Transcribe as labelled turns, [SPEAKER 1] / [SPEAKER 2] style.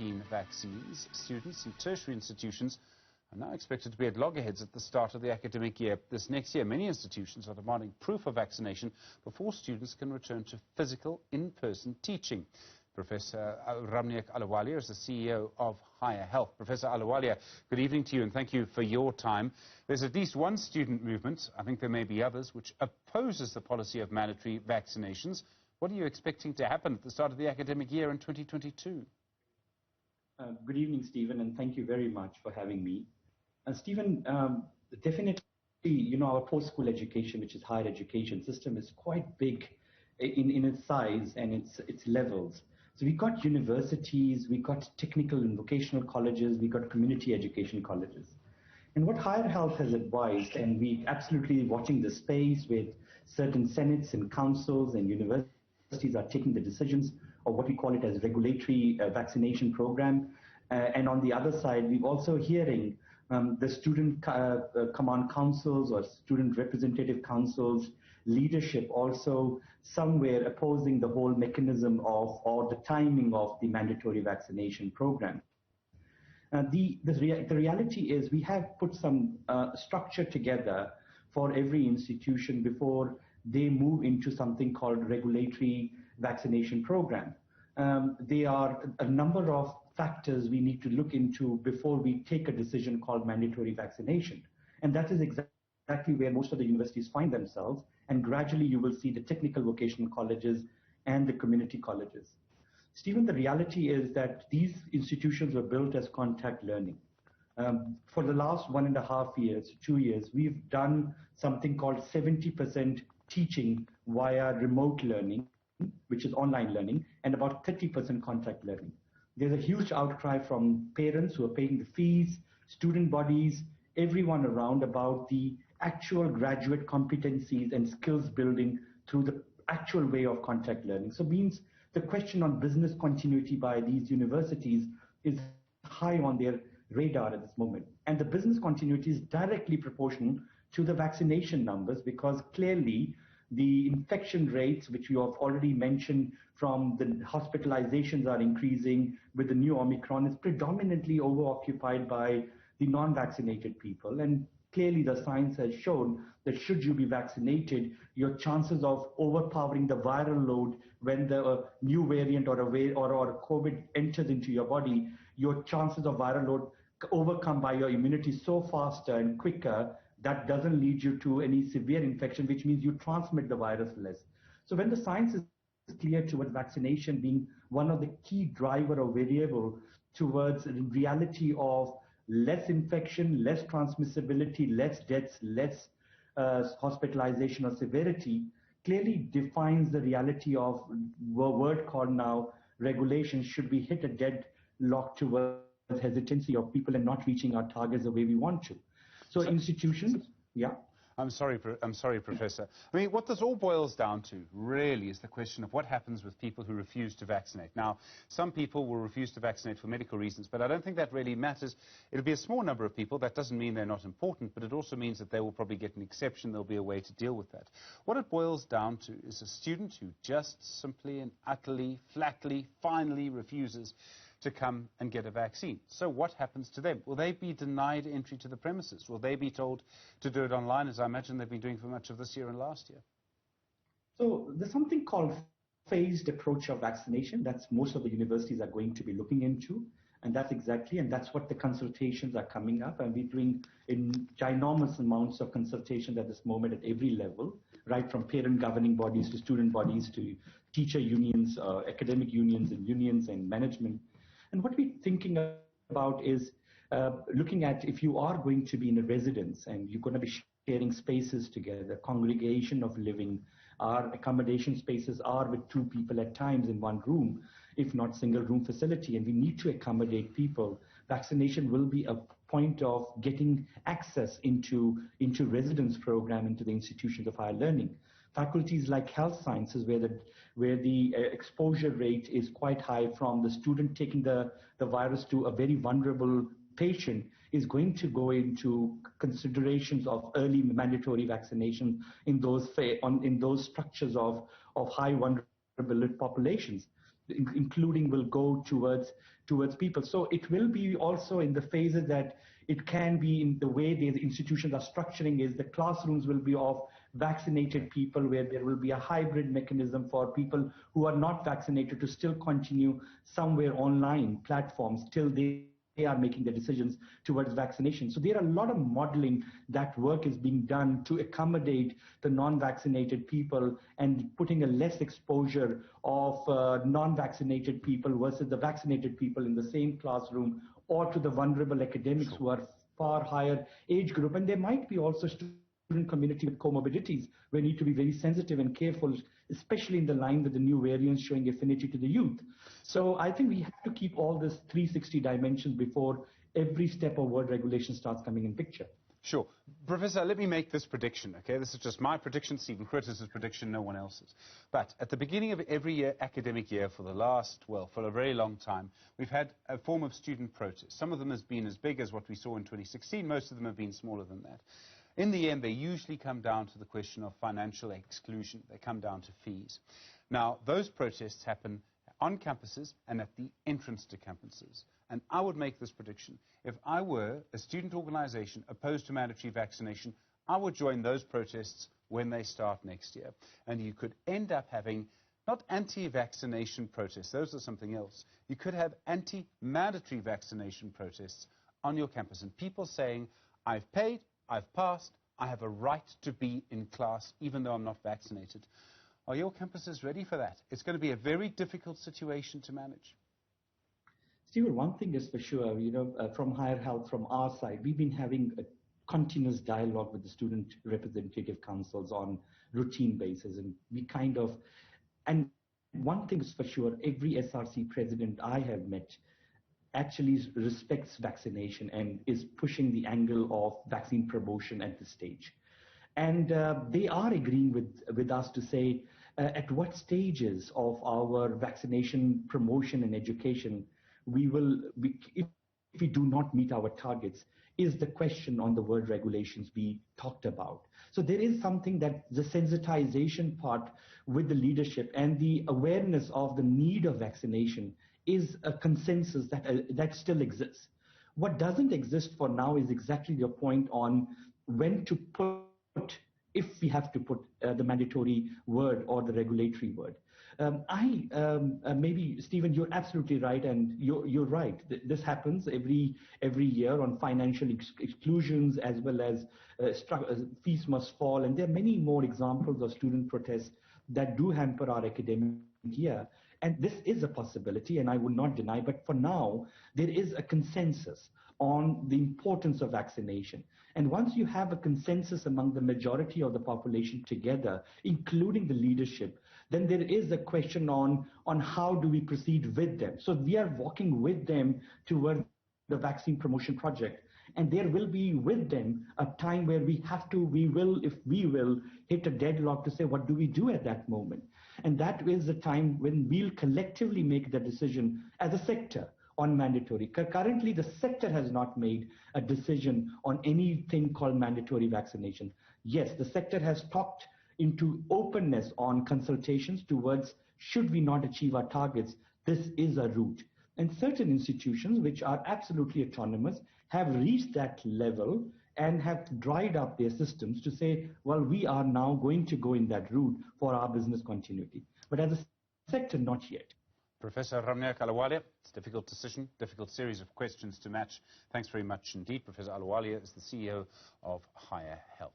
[SPEAKER 1] COVID-19 vaccines, students in tertiary institutions are now expected to be at loggerheads at the start of the academic year. This next year, many institutions are demanding proof of vaccination before students can return to physical, in-person teaching. Professor Ramneek Ahlulwalia is the CEO of Higher Health. Professor Ahlulwalia, good evening to you and thank you for your time. There's at least one student movement, I think there may be others, which opposes the policy of mandatory vaccinations. What are you expecting to happen at the start of the academic year in 2022?
[SPEAKER 2] Good evening, Stephen, and thank you very much for having me. Stephen, definitely, our post-school education, which is higher education system, is quite big in its size and its levels. So we got universities, we got technical and vocational colleges, we got community education colleges. And what Higher Health has advised, and we absolutely watching the space with certain senates and councils and universities are taking the decisions of what we call it as regulatory vaccination program. And on the other side, we're also hearing the student command councils or student representative councils leadership also somewhere opposing the whole mechanism of or the timing of the mandatory vaccination program. The reality is we have put some structure together for every institution before they move into something called regulatory vaccination program. There are a number of factors we need to look into before we take a decision called mandatory vaccination. And that is exactly where most of the universities find themselves. And gradually you will see the technical vocational colleges and the community colleges. Stephen, the reality is that these institutions were built as contact learning. For the last 1.5 years, 2 years, we've done something called 70% teaching via remote learning, which is online learning, and about 30% contact learning. There's a huge outcry from parents who are paying the fees, student bodies, everyone around about the actual graduate competencies and skills building through the actual way of contact learning. So means the question on business continuity by these universities is high on their radar at this moment. And the business continuity is directly proportional to the vaccination numbers because clearly the infection rates, which you have already mentioned from the hospitalizations are increasing with the new Omicron, is predominantly overoccupied by the non-vaccinated people. And clearly the science has shown that should you be vaccinated, your chances of overpowering the viral load when the new variant or COVID enters into your body, your chances of viral load overcome by your immunity so faster and quicker that doesn't lead you to any severe infection, which means you transmit the virus less. So when the science is clear towards vaccination being one of the key driver or variable towards the reality of less infection, less transmissibility, less deaths, less hospitalization or severity, clearly defines the reality of a word called now regulation should be hit a deadlock towards hesitancy of people and not reaching our targets the way we want to. So institutions, yeah.
[SPEAKER 1] I'm sorry, Professor. I mean, what this all boils down to, really, is the question of what happens with people who refuse to vaccinate. Now, some people will refuse to vaccinate for medical reasons, but I don't think that really matters. It'll be a small number of people. That doesn't mean they're not important, but it also means that they will probably get an exception. There'll be a way to deal with that. What it boils down to is a student who just simply and utterly, flatly, finally refuses to come and get a vaccine. So what happens to them? Will they be denied entry to the premises? Will they be told to do it online, as I imagine they've been doing for much of this year and last year?
[SPEAKER 2] So there's something called phased approach of vaccination. That's most of the universities are going to be looking into. And that's what the consultations are coming up. And we're doing in ginormous amounts of consultations at this moment at every level, right from parent governing bodies to student bodies to teacher unions, academic unions and management. And what we're thinking about is looking at if you are going to be in a residence and you're going to be sharing spaces together, congregation of living, our accommodation spaces are with 2 people at times in one room, if not single room facility, and we need to accommodate people. Vaccination will be a point of getting access into residence program, into the institutions of higher learning. Faculties like health sciences, where the exposure rate is quite high from the student taking the virus to a very vulnerable patient, is going to go into considerations of early mandatory vaccination in those structures of high vulnerable populations. including will go towards people. So it will be also in the phases that it can be in the way the institutions are structuring is the classrooms will be of vaccinated people, where there will be a hybrid mechanism for people who are not vaccinated to still continue somewhere online platforms till they are making the decisions towards vaccination. So there are a lot of modeling that work is being done to accommodate the non-vaccinated people and putting a less exposure of non-vaccinated people versus the vaccinated people in the same classroom, or to the vulnerable academics who are far higher age group. And there might be also student community with comorbidities. We need to be very sensitive and careful, especially in the line with the new variants showing affinity to the youth. So I think we have to keep all this 360 dimensions before every step of word regulation starts coming in picture.
[SPEAKER 1] Sure. Professor, let me make this prediction, okay? This is just my prediction, Stephen Critters' prediction, no one else's. But at the beginning of every year, academic year for the last, well, for a very long time, we've had a form of student protest. Some of them has been as big as what we saw in 2016. Most of them have been smaller than that. In the end, they usually come down to the question of financial exclusion. They come down to fees. Now, those protests happen on campuses and at the entrance to campuses. And I would make this prediction. If I were a student organization opposed to mandatory vaccination, I would join those protests when they start next year. And you could end up having not anti-vaccination protests, those are something else. You could have anti-mandatory vaccination protests on your campus. And people saying, I've paid, I've passed, I have a right to be in class even though I'm not vaccinated. Are your campuses ready for that? It's going to be a very difficult situation to manage.
[SPEAKER 2] Stephen, one thing is for sure, from Higher Health, from our side, we've been having a continuous dialogue with the student representative councils on routine basis. And one thing is for sure, every SRC president I have met actually respects vaccination and is pushing the angle of vaccine promotion at this stage. And they are agreeing with us to say at what stages of our vaccination promotion and education if we do not meet our targets, is the question on the word regulations we talked about. So there is something that the sensitization part with the leadership and the awareness of the need of vaccination is a consensus that still exists. What doesn't exist for now is exactly your point on when to put, if we have to put the mandatory word or the regulatory word. Maybe, Stephen, you're absolutely right, and you're right. This happens every year on financial exclusions, as well as fees must fall, and there are many more examples of student protests that do hamper our academic year. And this is a possibility, and I would not deny, but for now, there is a consensus on the importance of vaccination. And once you have a consensus among the majority of the population together, including the leadership, then there is a question on how do we proceed with them. So we are walking with them toward the vaccine promotion project. And there will be with them a time where we will hit a deadlock to say, what do we do at that moment? And that is the time when we'll collectively make the decision as a sector on mandatory. Currently, the sector has not made a decision on anything called mandatory vaccination. Yes, the sector has talked into openness on consultations towards, should we not achieve our targets, this is a route. And certain institutions, which are absolutely autonomous, have reached that level and have dried up their systems to say, well, we are now going to go in that route for our business continuity. But as a sector, not yet.
[SPEAKER 1] Professor Ramneek Ahlulwalia, it's a difficult decision, difficult series of questions to match. Thanks very much indeed. Professor Ahlulwalia is the CEO of Higher Health.